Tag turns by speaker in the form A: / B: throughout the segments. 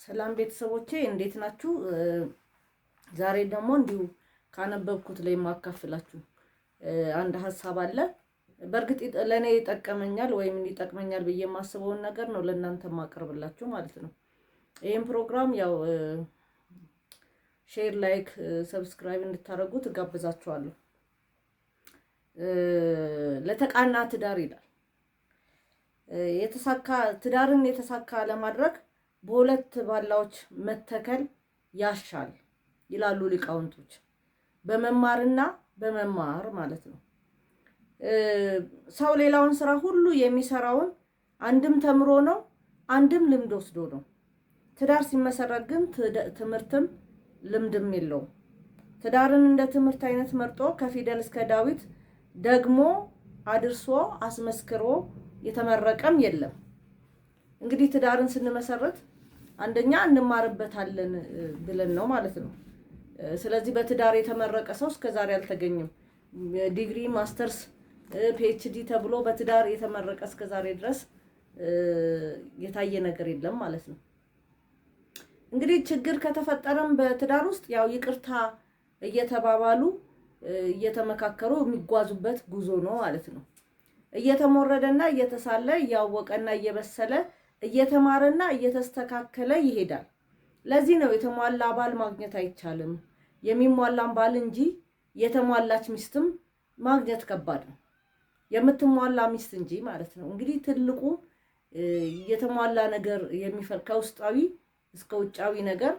A: ሰላም ቤተሰቦቼ እንዴት ናችሁ? ዛሬ ደግሞ እንዲሁ ካነበብኩት ላይ ማካፈላችሁ አንድ ሐሳብ አለ። በእርግጥ ለኔ ይጠቅመኛል ወይም ይጠቅመኛል ብዬ የማስበውን ነገር ነው ለእናንተ ማቀርብላችሁ ማለት ነው። ይሄን ፕሮግራም ያው ሼር፣ ላይክ፣ ሰብስክራይብ እንድታደርጉት ጋብዛችኋለሁ። ለተቃና ትዳር ይላል። ትዳርን የተሳካ ለማድረግ በሁለት ባላዎች መተከል ያሻል ይላሉ ሊቃውንቶች። በመማርና በመማር ማለት ነው። ሰው ሌላውን ስራ ሁሉ የሚሰራውን አንድም ተምሮ ነው፣ አንድም ልምድ ወስዶ ነው። ትዳር ሲመሰረት ግን ትምህርትም ልምድም የለውም። ትዳርን እንደ ትምህርት አይነት መርጦ ከፊደል እስከ ዳዊት ደግሞ አድርሶ አስመስክሮ የተመረቀም የለም። እንግዲህ ትዳርን ስንመሰረት አንደኛ እንማርበታለን ብለን ነው ማለት ነው። ስለዚህ በትዳር የተመረቀ ሰው እስከዛሬ አልተገኘም። ዲግሪ፣ ማስተርስ፣ ፒኤችዲ ተብሎ በትዳር የተመረቀ እስከዛሬ ድረስ የታየ ነገር የለም ማለት ነው። እንግዲህ ችግር ከተፈጠረም በትዳር ውስጥ ያው ይቅርታ እየተባባሉ እየተመካከሩ የሚጓዙበት ጉዞ ነው ማለት ነው። እየተሞረደና እየተሳለ እያወቀና እየበሰለ እየተማረና እየተስተካከለ ይሄዳል። ለዚህ ነው የተሟላ ባል ማግኘት አይቻልም፣ የሚሟላን ባል እንጂ የተሟላች ሚስትም ማግኘት ከባድ ነው። የምትሟላ ሚስት እንጂ ማለት ነው። እንግዲህ ትልቁ የተሟላ ነገር የሚፈልግ ከውስጣዊ እስከ ውጫዊ ነገር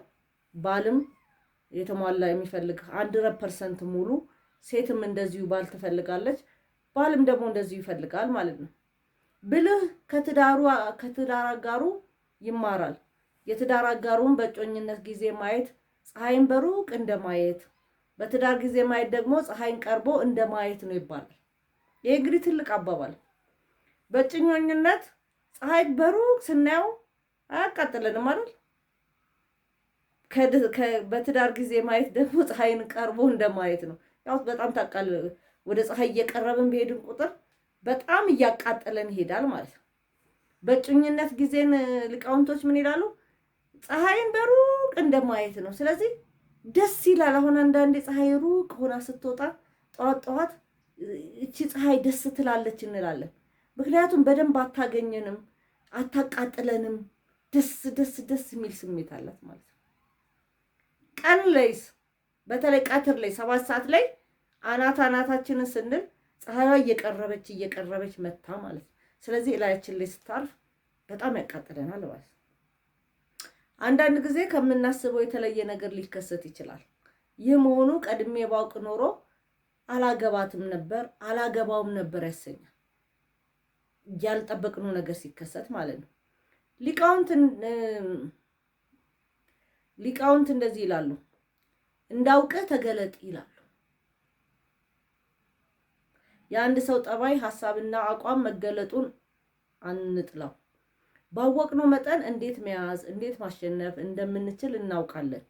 A: ባልም የተሟላ የሚፈልግ 100% ሙሉ፣ ሴትም እንደዚሁ ባል ትፈልጋለች፣ ባልም ደግሞ እንደዚሁ ይፈልጋል ማለት ነው። ብልህ ከትዳር አጋሩ ይማራል። የትዳር አጋሩን በእጮኝነት ጊዜ ማየት ፀሐይን በሩቅ እንደማየት፣ በትዳር ጊዜ ማየት ደግሞ ፀሐይን ቀርቦ እንደማየት ነው ይባላል። ይሄ እንግዲህ ትልቅ አባባል። በእጮኝነት ፀሐይ በሩቅ ስናየው አያቃጥለንም አይደል? በትዳር ጊዜ ማየት ደግሞ ፀሐይን ቀርቦ እንደማየት ነው። ያው በጣም ታቃል። ወደ ፀሐይ እየቀረብን በሄድን ቁጥር በጣም እያቃጠለን ይሄዳል ማለት ነው። በእጮኝነት ጊዜን ሊቃውንቶች ምን ይላሉ? ፀሐይን በሩቅ እንደማየት ነው። ስለዚህ ደስ ይላል። አሁን አንዳንዴ ፀሐይ ሩቅ ሆና ስትወጣ ጠዋት ጠዋት እቺ ፀሐይ ደስ ትላለች እንላለን። ምክንያቱም በደንብ አታገኘንም፣ አታቃጥለንም። ደስ ደስ ደስ የሚል ስሜት አላት ማለት ነው። ቀን ላይስ በተለይ ቀትር ላይ 7 ሰዓት ላይ አናታችንን ስንል ፀሐይዋ እየቀረበች መታ ማለት ነው። ስለዚህ እላያችን ላይ ስታርፍ በጣም ያቃጥለናል ማለት ነው። አንዳንድ ጊዜ ከምናስበው የተለየ ነገር ሊከሰት ይችላል። ይህ መሆኑ ቀድሜ ባውቅ ኖሮ አላገባትም ነበር፣ አላገባውም ነበር ያሰኛል። ያልጠበቅነው ነገር ሲከሰት ማለት ነው። ሊቃውንት እንደዚህ ይላሉ፣ እንዳውቅህ ተገለጥ ይላሉ። የአንድ ሰው ጠባይ፣ ሐሳብና አቋም መገለጡን አንጥላው። ባወቅነው መጠን እንዴት መያዝ፣ እንዴት ማሸነፍ እንደምንችል እናውቃለን።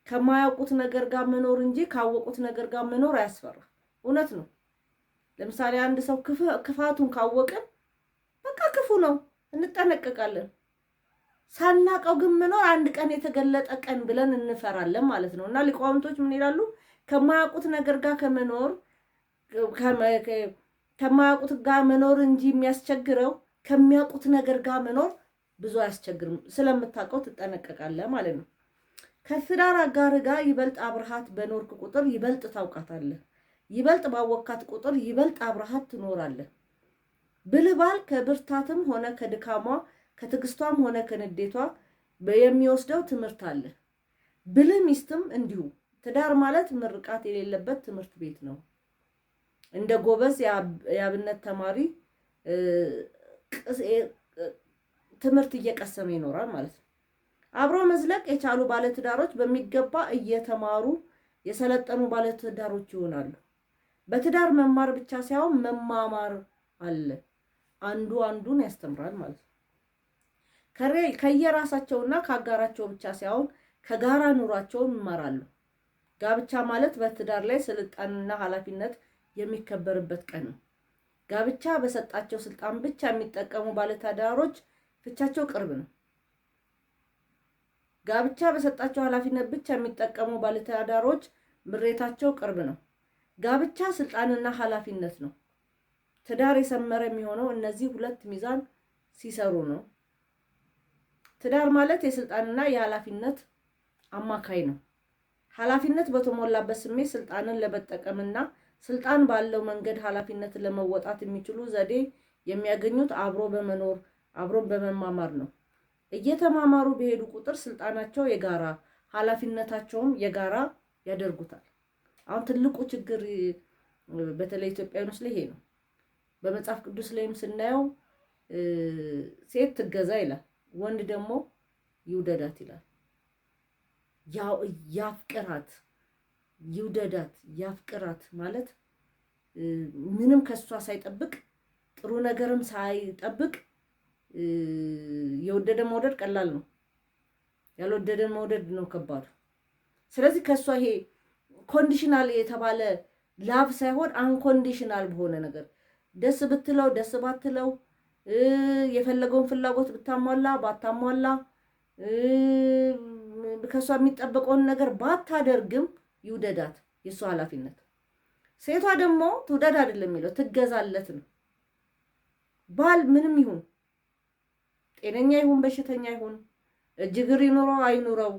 A: ከማያውቁት ነገር ጋር መኖር እንጂ ካወቁት ነገር ጋር መኖር አያስፈራ። እውነት ነው። ለምሳሌ አንድ ሰው ክፋቱን ካወቅን በቃ ክፉ ነው እንጠነቀቃለን። ሳናቀው ግን መኖር አንድ ቀን የተገለጠ ቀን ብለን እንፈራለን ማለት ነው። እና ሊቃውንቶች ምን ይላሉ? ከማያውቁት ነገር ጋር ከማያውቁት ጋር መኖር እንጂ የሚያስቸግረው ከሚያውቁት ነገር ጋር መኖር ብዙ አያስቸግርም። ስለምታውቀው ትጠነቀቃለህ ማለት ነው። ከትዳር አጋር ጋር ይበልጥ አብረሃት በኖርክ ቁጥር ይበልጥ ታውቃታለህ። ይበልጥ ባወካት ቁጥር ይበልጥ አብረሃት ትኖራለህ። ብልህ ባል ከብርታትም ሆነ ከድካሟ፣ ከትዕግስቷም ሆነ ከንዴቷ የሚወስደው ትምህርት አለ። ብልህ ሚስትም እንዲሁ። ትዳር ማለት ምርቃት የሌለበት ትምህርት ቤት ነው። እንደ ጎበዝ የአብነት ተማሪ ትምህርት እየቀሰመ ይኖራል ማለት ነው። አብሮ መዝለቅ የቻሉ ባለትዳሮች በሚገባ እየተማሩ የሰለጠኑ ባለትዳሮች ይሆናሉ። በትዳር መማር ብቻ ሳይሆን መማማር አለ። አንዱ አንዱን ያስተምራል ማለት ነው። ከየራሳቸውና ከአጋራቸው ብቻ ሳይሆን ከጋራ ኑሯቸውን ይማራሉ። ጋብቻ ማለት በትዳር ላይ ስልጣንና ኃላፊነት የሚከበርበት ቀን ነው። ጋብቻ በሰጣቸው ስልጣን ብቻ የሚጠቀሙ ባለትዳሮች ፍቻቸው ቅርብ ነው። ጋብቻ በሰጣቸው ኃላፊነት ብቻ የሚጠቀሙ ባለትዳሮች ምሬታቸው ቅርብ ነው። ጋብቻ ስልጣንና ኃላፊነት ነው። ትዳር የሰመረ የሚሆነው እነዚህ ሁለት ሚዛን ሲሰሩ ነው። ትዳር ማለት የስልጣንና የኃላፊነት አማካይ ነው። ኃላፊነት በተሞላበት ስሜት ስልጣንን ለመጠቀምና ስልጣን ባለው መንገድ ኃላፊነትን ለመወጣት የሚችሉ ዘዴ የሚያገኙት አብሮ በመኖር አብሮ በመማማር ነው። እየተማማሩ በሄዱ ቁጥር ስልጣናቸው የጋራ ኃላፊነታቸውም የጋራ ያደርጉታል። አሁን ትልቁ ችግር በተለይ ኢትዮጵያውያን ላይ ይሄ ነው። በመጽሐፍ ቅዱስ ላይም ስናየው ሴት ትገዛ ይላል፣ ወንድ ደግሞ ይውደዳት ይላል። ያፍቅራት፣ ይውደዳት፣ ያፍቅራት ማለት ምንም ከሷ ሳይጠብቅ ጥሩ ነገርም ሳይጠብቅ የወደደ መውደድ ቀላል ነው፣ ያልወደደ መውደድ ነው ከባዱ። ስለዚህ ከሷ ይሄ ኮንዲሽናል የተባለ ላቭ ሳይሆን አንኮንዲሽናል በሆነ ነገር ደስ ብትለው ደስ ባትለው የፈለገውን ፍላጎት ብታሟላ ባታሟላ ከሷ የሚጠበቀውን ነገር ባታደርግም ይውደዳት፣ የሷ ኃላፊነት። ሴቷ ደግሞ ትውደድ አይደለም የሚለው ትገዛለት ነው። ባል ምንም ይሁን ጤነኛ ይሁን በሽተኛ ይሁን እጅ እግር ይኑረው አይኑረው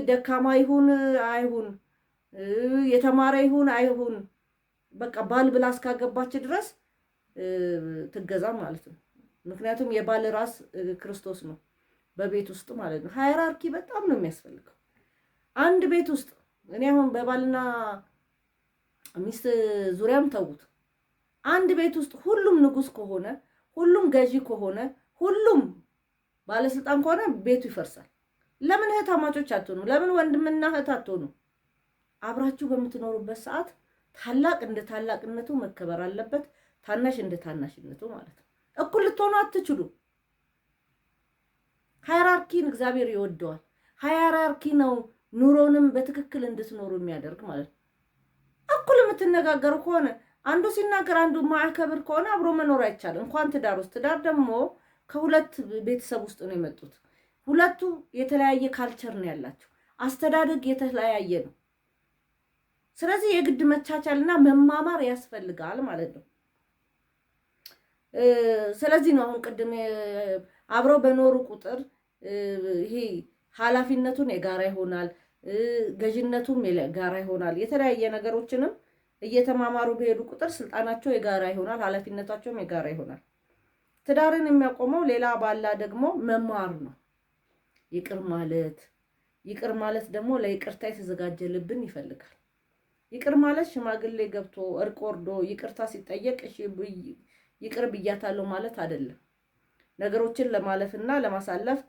A: ደካማ ይሁን አይሁን የተማረ ይሁን አይሁን በቃ ባል ብላ እስካገባች ድረስ ትገዛ ማለት ነው። ምክንያቱም የባል ራስ ክርስቶስ ነው በቤት ውስጥ ማለት ነው። ሃይራርኪ በጣም ነው የሚያስፈልገው አንድ ቤት ውስጥ። እኔ አሁን በባልና ሚስት ዙሪያም ተውት፣ አንድ ቤት ውስጥ ሁሉም ንጉስ ከሆነ ሁሉም ገዢ ከሆነ ሁሉም ባለስልጣን ከሆነ ቤቱ ይፈርሳል። ለምን እህታማቾች አትሆኑ? ለምን ወንድምና እህት አትሆኑ? አብራችሁ በምትኖሩበት ሰዓት ታላቅ እንደ ታላቅነቱ መከበር አለበት፣ ታናሽ እንደ ታናሽነቱ ማለት ነው። እኩል ልትሆኑ አትችሉ። ሃይራርኪን እግዚአብሔር ይወደዋል። ሃይራርኪ ነው ኑሮንም በትክክል እንድትኖሩ የሚያደርግ ማለት ነው። እኩል የምትነጋገሩ ከሆነ አንዱ ሲናገር አንዱ ማዕከብር ከሆነ አብሮ መኖር አይቻልም። እንኳን ትዳር ውስጥ ትዳር ደግሞ ከሁለት ቤተሰብ ውስጥ ነው የመጡት። ሁለቱ የተለያየ ካልቸር ነው ያላቸው፣ አስተዳደግ የተለያየ ነው። ስለዚህ የግድ መቻቻልና መማማር ያስፈልጋል ማለት ነው። ስለዚህ ነው አሁን ቅድም አብረው በኖሩ ቁጥር ይሄ ኃላፊነቱን የጋራ ይሆናል፣ ገዥነቱም የጋራ ይሆናል። የተለያየ ነገሮችንም እየተማማሩ በሄዱ ቁጥር ስልጣናቸው የጋራ ይሆናል፣ ኃላፊነታቸውም የጋራ ይሆናል። ትዳርን የሚያቆመው ሌላ ባላ ደግሞ መማር ነው። ይቅር ማለት ደግሞ ለይቅርታ የተዘጋጀ ልብን ይፈልጋል። ይቅር ማለት ሽማግሌ ገብቶ እርቅ ወርዶ ይቅርታ ሲጠየቅ እሺ ይቅር ብያታለሁ ማለት አይደለም። ነገሮችን ለማለፍና ለማሳለፍ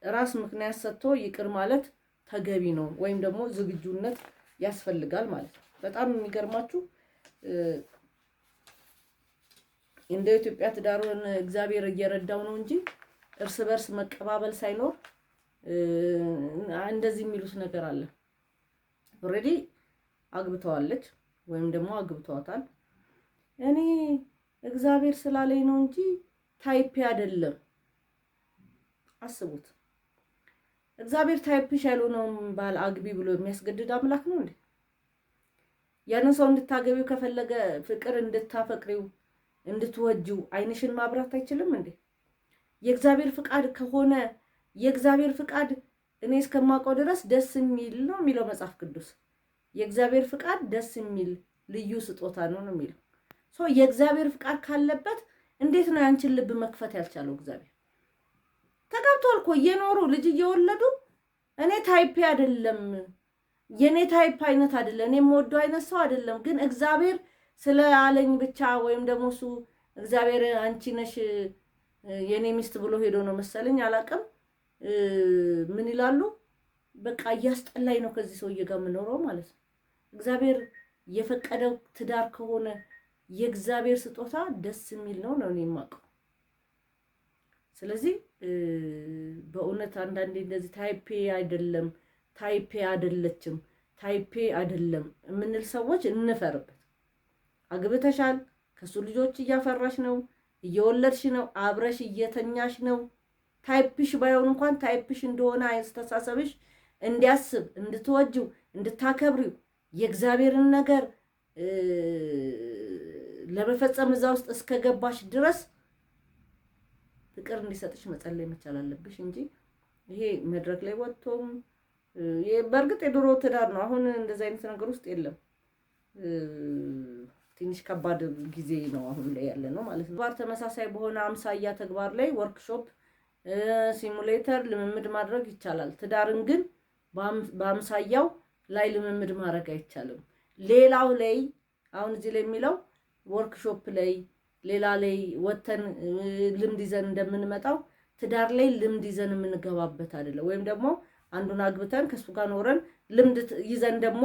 A: ራስ ምክንያት ሰጥቶ ይቅር ማለት ተገቢ ነው፣ ወይም ደግሞ ዝግጁነት ያስፈልጋል ማለት ነው። በጣም የሚገርማችሁ እንደ ኢትዮጵያ ትዳሩን እግዚአብሔር እየረዳው ነው እንጂ እርስ በርስ መቀባበል ሳይኖር እንደዚህ የሚሉት ነገር አለ። ኦልሬዲ አግብተዋለች ወይም ደግሞ አግብተዋታል። እኔ እግዚአብሔር ስላለኝ ነው እንጂ ታይፕ አይደለም። አስቡት፣ እግዚአብሔር ታይፕሽ ያልሆነውን ባል አግቢ ብሎ የሚያስገድድ አምላክ ነው እንዴ? ያንን ሰው እንድታገቢው ከፈለገ ፍቅር እንድታፈቅሪው እንድትወጂው አይንሽን ማብራት አይችልም እንዴ? የእግዚአብሔር ፍቃድ ከሆነ የእግዚአብሔር ፍቃድ እኔ እስከማውቀው ድረስ ደስ የሚል ነው የሚለው መጽሐፍ ቅዱስ። የእግዚአብሔር ፍቃድ ደስ የሚል ልዩ ስጦታ ነው ነው የሚለው። የእግዚአብሔር ፍቃድ ካለበት እንዴት ነው ያንቺን ልብ መክፈት ያልቻለው? እግዚአብሔር ተጋብቷል እኮ እየኖሩ ልጅ እየወለዱ። እኔ ታይፕ አይደለም፣ የኔ ታይፕ አይነት አይደለም፣ እኔ የምወደው አይነት ሰው አይደለም። ግን እግዚአብሔር ስለአለኝ ብቻ ወይም ደግሞ እሱ እግዚአብሔር አንቺ ነሽ የኔ ሚስት ብሎ ሄዶ ነው መሰለኝ አላውቅም። ምን ይላሉ? በቃ እያስጠላኝ ነው ከዚህ ሰውዬ ጋር የምኖረው ማለት ነው። እግዚአብሔር የፈቀደው ትዳር ከሆነ የእግዚአብሔር ስጦታ ደስ የሚል ነው ነው የማውቀው። ስለዚህ በእውነት አንዳንዴ እንደዚህ ታይፔ አይደለም፣ ታይፔ አይደለችም፣ ታይፔ አይደለም የምንል ሰዎች እንፈርበት። አግብተሻል፣ ከሱ ልጆች እያፈራሽ ነው፣ እየወለድሽ ነው፣ አብረሽ እየተኛሽ ነው። ታይፕሽ ባይሆን እንኳን ታይፕሽ እንደሆነ አስተሳሰብሽ እንዲያስብ እንድትወጂው እንድታከብሪው የእግዚአብሔርን ነገር ለመፈጸም እዛ ውስጥ እስከገባሽ ድረስ ፍቅር እንዲሰጥሽ መጸለይ መቻል አለብሽ እንጂ ይሄ መድረክ ላይ ወጥቶም በእርግጥ የድሮ ትዳር ነው። አሁን እንደዚህ አይነት ነገር ውስጥ የለም። ትንሽ ከባድ ጊዜ ነው አሁን ላይ ያለ ነው ማለት ነው። ተግባር ተመሳሳይ በሆነ አምሳያ ተግባር ላይ ወርክሾፕ፣ ሲሙሌተር ልምምድ ማድረግ ይቻላል። ትዳርን ግን በአምሳያው ላይ ልምምድ ማድረግ አይቻልም። ሌላው ላይ አሁን እዚህ ላይ የሚለው ወርክሾፕ ላይ ሌላ ላይ ወተን ልምድ ይዘን እንደምንመጣው ትዳር ላይ ልምድ ይዘን የምንገባበት አይደለም። ወይም ደግሞ አንዱን አግብተን ከሱ ጋር ኖረን ልምድ ይዘን ደግሞ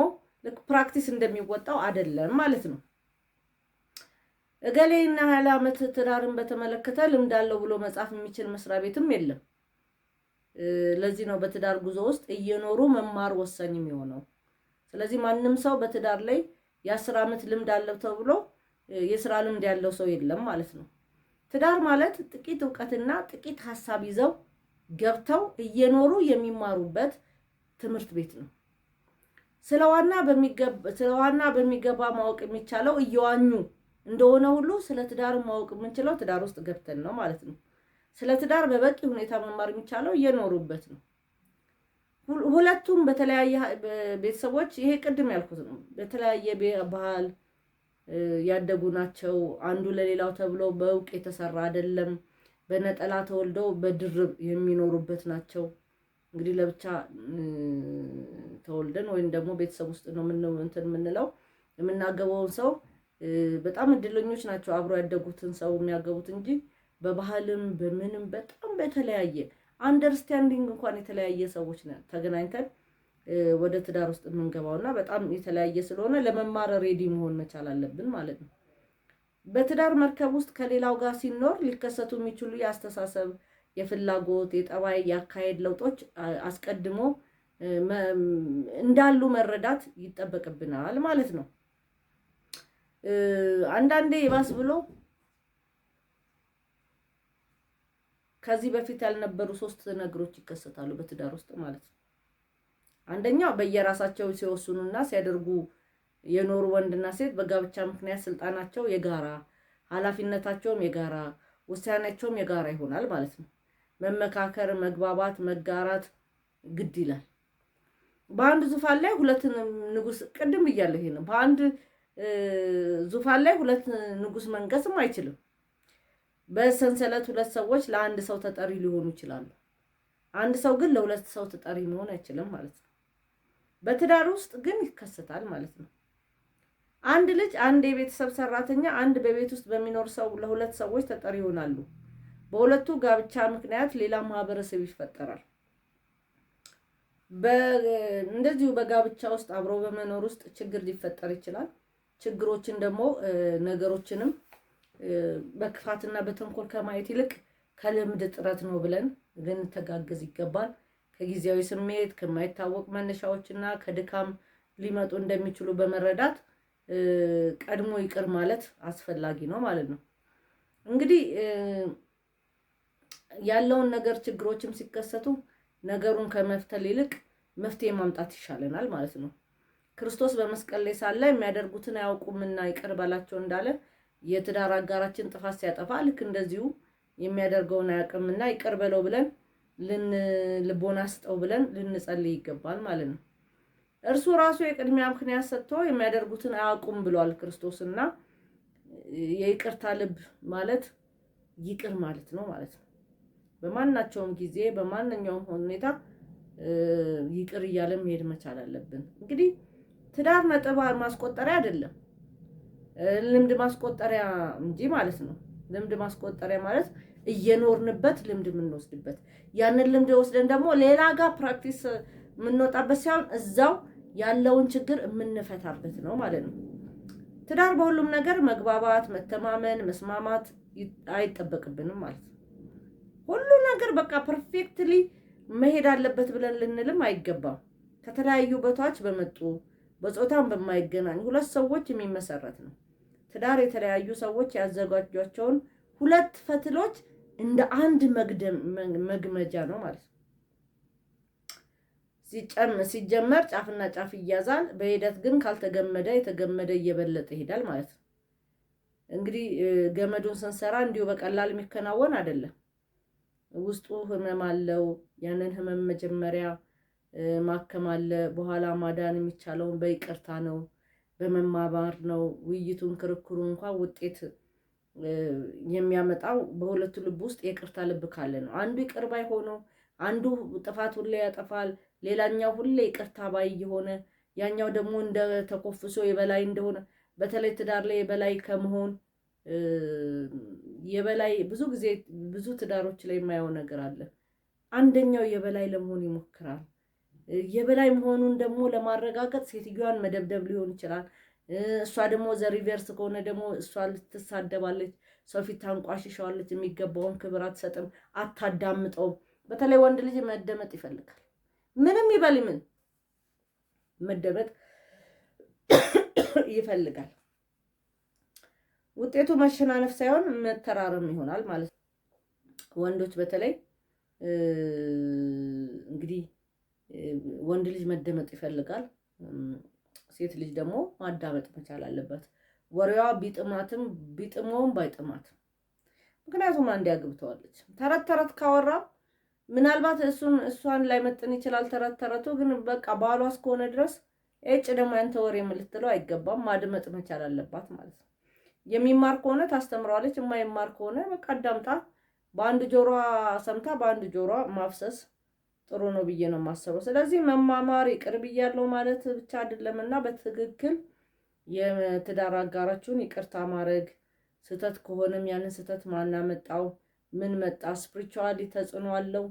A: ፕራክቲስ እንደሚወጣው አይደለም ማለት ነው። እገሌና 20 ዓመት ትዳርን በተመለከተ ልምድ አለው ብሎ መጻፍ የሚችል መስሪያ ቤትም የለም። ለዚህ ነው በትዳር ጉዞ ውስጥ እየኖሩ መማር ወሳኝ የሚሆነው። ስለዚህ ማንም ሰው በትዳር ላይ የ10 ዓመት ልምድ አለው ተብሎ የስራ ልምድ ያለው ሰው የለም ማለት ነው። ትዳር ማለት ጥቂት ዕውቀትና ጥቂት ሐሳብ ይዘው ገብተው እየኖሩ የሚማሩበት ትምህርት ቤት ነው። ስለዋና በሚገባ ማወቅ የሚቻለው እየዋኙ እንደሆነ ሁሉ ስለ ትዳር ማወቅ የምንችለው ትዳር ውስጥ ገብተን ነው ማለት ነው። ስለ ትዳር በበቂ ሁኔታ መማር የሚቻለው እየኖሩበት ነው። ሁለቱም በተለያየ ቤተሰቦች ይሄ ቅድም ያልኩት ነው። በተለያየ ባህል ያደጉ ናቸው። አንዱ ለሌላው ተብሎ በእውቅ የተሰራ አይደለም። በነጠላ ተወልደው በድርብ የሚኖሩበት ናቸው። እንግዲህ ለብቻ ተወልደን ወይም ደግሞ ቤተሰብ ውስጥ ነው የምንለው የምናገበውን ሰው በጣም እድለኞች ናቸው አብሮ ያደጉትን ሰው የሚያገቡት እንጂ በባህልም በምንም በጣም በተለያየ አንደርስታንዲንግ እንኳን የተለያየ ሰዎች ተገናኝተን ወደ ትዳር ውስጥ የምንገባውና በጣም የተለያየ ስለሆነ ለመማር ሬዲ መሆን መቻል አለብን ማለት ነው። በትዳር መርከብ ውስጥ ከሌላው ጋር ሲኖር ሊከሰቱ የሚችሉ የአስተሳሰብ፣ የፍላጎት፣ የጠባይ፣ የአካሄድ ለውጦች አስቀድሞ እንዳሉ መረዳት ይጠበቅብናል ማለት ነው። አንዳንዴ ይባስ ብሎ ከዚህ በፊት ያልነበሩ 3 ነገሮች ይከሰታሉ በትዳር ውስጥ ማለት ነው። አንደኛው በየራሳቸው ሲወስኑና ሲያደርጉ የኖሩ ወንድና ሴት በጋብቻ ምክንያት ስልጣናቸው የጋራ፣ ኃላፊነታቸውም የጋራ፣ ውሳኔያቸውም የጋራ ይሆናል ማለት ነው። መመካከር፣ መግባባት፣ መጋራት ግድ ይላል። በአንድ ዙፋን ላይ 2 ንጉስ ቅድም ብያለሁ። ይሄ ነው በአንድ ዙፋን ላይ 2 ንጉስ መንገስም አይችልም። በሰንሰለት 2 ሰዎች ለአንድ ሰው ተጠሪ ሊሆኑ ይችላሉ። አንድ ሰው ግን ለ2 ሰው ተጠሪ መሆን አይችልም ማለት ነው። በትዳር ውስጥ ግን ይከሰታል ማለት ነው። አንድ ልጅ፣ አንድ የቤተሰብ ሰራተኛ፣ አንድ በቤት ውስጥ በሚኖር ሰው ለ2 ሰዎች ተጠሪ ይሆናሉ። በሁለቱ ጋብቻ ምክንያት ሌላ ማህበረሰብ ይፈጠራል። እንደዚሁ በጋብቻ ውስጥ አብሮ በመኖር ውስጥ ችግር ሊፈጠር ይችላል። ችግሮችን ደግሞ ነገሮችንም በክፋትና በተንኮል ከማየት ይልቅ ከልምድ ጥረት ነው ብለን ልንተጋገዝ ይገባል። ከጊዜያዊ ስሜት ከማይታወቅ መነሻዎችና ከድካም ሊመጡ እንደሚችሉ በመረዳት ቀድሞ ይቅር ማለት አስፈላጊ ነው ማለት ነው። እንግዲህ ያለውን ነገር ችግሮችም ሲከሰቱ ነገሩን ከመፍተል ይልቅ መፍትሄ ማምጣት ይሻለናል ማለት ነው። ክርስቶስ በመስቀል ላይ ሳለ የሚያደርጉትን አያውቁምና ይቅር በላቸው እንዳለ የትዳር አጋራችን ጥፋት ሲያጠፋ ልክ እንደዚሁ የሚያደርገውን አያውቅምና ይቅር በለው ብለን ልቦና ስጠው ብለን ልንጸልይ ይገባል ማለት ነው። እርሱ ራሱ የቅድሚያ ምክንያት ሰጥቶ የሚያደርጉትን አያውቁም ብሏል ክርስቶስና የይቅርታ ልብ ማለት ይቅር ማለት ነው ማለት ነው። በማናቸውም ጊዜ በማንኛውም ሁኔታ ይቅር እያለን መሄድ መቻል አለብን። እንግዲህ ትዳር ነጥብ ማስቆጠሪያ አይደለም፣ ልምድ ማስቆጠሪያ እንጂ ማለት ነው። ልምድ ማስቆጠሪያ ማለት እየኖርንበት ልምድ የምንወስድበት፣ ያንን ልምድ ወስደን ደግሞ ሌላ ጋር ፕራክቲስ የምንወጣበት ሳይሆን እዛው ያለውን ችግር የምንፈታበት ነው ማለት ነው። ትዳር በሁሉም ነገር መግባባት፣ መተማመን፣ መስማማት አይጠበቅብንም ማለት ነው። ሁሉ ነገር በቃ ፐርፌክትሊ መሄድ አለበት ብለን ልንልም አይገባም። ከተለያዩ ቦታዎች በመጡ በጾታም በማይገናኝ 2 ሰዎች የሚመሰረት ነው። ትዳር የተለያዩ ሰዎች ያዘጋጇቸውን 2 ፈትሎች እንደ አንድ መግመጃ ነው ማለት ነው። ሲጀመር ጫፍና ጫፍ ይያዛል። በሂደት ግን ካልተገመደ የተገመደ እየበለጠ ይሄዳል ማለት ነው። እንግዲህ ገመዱን ስንሰራ እንዲሁ በቀላል የሚከናወን አይደለም። ውስጡ ህመም አለው። ያንን ህመም መጀመሪያ ማከም አለ። በኋላ ማዳን የሚቻለውን በይቅርታ ነው፣ በመማማር ነው። ውይይቱን ክርክሩ እንኳን ውጤት የሚያመጣው በሁለቱ ልብ ውስጥ የይቅርታ ልብ ካለ ነው። አንዱ ይቅር ባይ ሆኖ አንዱ ጥፋት ሁሌ ያጠፋል፣ ሌላኛው ሁሌ ይቅርታ ባይ የሆነ ያኛው ደግሞ እንደ ተኮፍሶ የበላይ እንደሆነ፣ በተለይ ትዳር ላይ የበላይ ከመሆን የበላይ ብዙ ጊዜ ብዙ ትዳሮች ላይ የማየው ነገር አለ። አንደኛው የበላይ ለመሆን ይሞክራል። የበላይ መሆኑን ደግሞ ለማረጋገጥ ሴትዮዋን መደብደብ ሊሆን ይችላል። እሷ ደግሞ ዘሪቨርስ ከሆነ ደግሞ እሷ ልትሳደባለች፣ ሰው ፊት ታንቋሽሻዋለች፣ የሚገባውን ክብር አትሰጥም፣ አታዳምጠውም። በተለይ ወንድ ልጅ መደመጥ ይፈልጋል። ምንም ይበል ምን መደመጥ ይፈልጋል። ውጤቱ መሸናነፍ ሳይሆን መተራረም ይሆናል ማለት ነው። ወንዶች በተለይ እንግዲህ ወንድ ልጅ መደመጥ ይፈልጋል። ሴት ልጅ ደግሞ ማዳመጥ መቻል አለባት። ወሬዋ ቢጥመውም ባይጥማትም። ምክንያቱም አንዴ አግብተዋለች። ተረት ተረት ካወራ ምናልባት እሷን ላይመጥን ይችላል ተረቱ፣ ግን በቃ ባሏ እስከሆነ ድረስ ደግሞ ያንተ ወሬ የምልትለው አይገባም። ማድመጥ መቻል አለባት ማለት ነው። የሚማር ከሆነ ታስተምረዋለች፣ የማይማር ከሆነ በቃ አዳምጣ በአንድ ጆሮ ሰምታ በአንድ ጆሮ ማፍሰስ ጥሩ ነው ብዬ ነው የማስበው። ስለዚህ መማማር ይቅር ብያለሁ ማለት ብቻ አይደለምና በትክክል የትዳር አጋራችሁን ይቅርታ ማድረግ፣ ስህተት ከሆነም ያንን ስህተት ማን አመጣው፣ ምን መጣ፣ ስፒሪቹዋሊ ተጽዕኖ አለው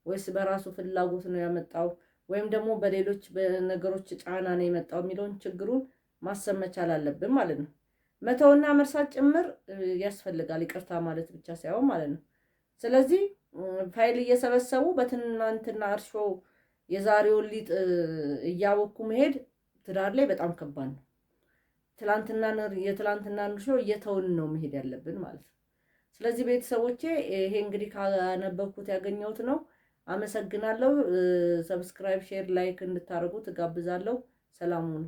A: ወይስ በራሱ ፍላጎት ነው ያመጣው፣ ወይም ደግሞ በሌሎች በነገሮች ጫና ነው የመጣው የሚለውን ችግሩን ማሰብ መቻል አለብን ማለት ነው። መተውና መርሳት ጭምር ያስፈልጋል፣ ይቅርታ ማለት ብቻ ሳይሆን ማለት ነው። ስለዚህ ፋይል እየሰበሰቡ በትናንትና እርሾ የዛሬውን ሊጥ እያወኩ መሄድ ትዳር ላይ በጣም ከባድ ነው። የትላንትና እርሾ እየተውን ነው መሄድ ያለብን ማለት ነው። ስለዚህ ቤተሰቦቼ ይሄ እንግዲህ ካነበብኩት ያገኘሁት ነው። አመሰግናለሁ። ሰብስክራይብ፣ ሼር፣ ላይክ እንድታደርጉ ትጋብዛለሁ። ሰላም ሁኑ።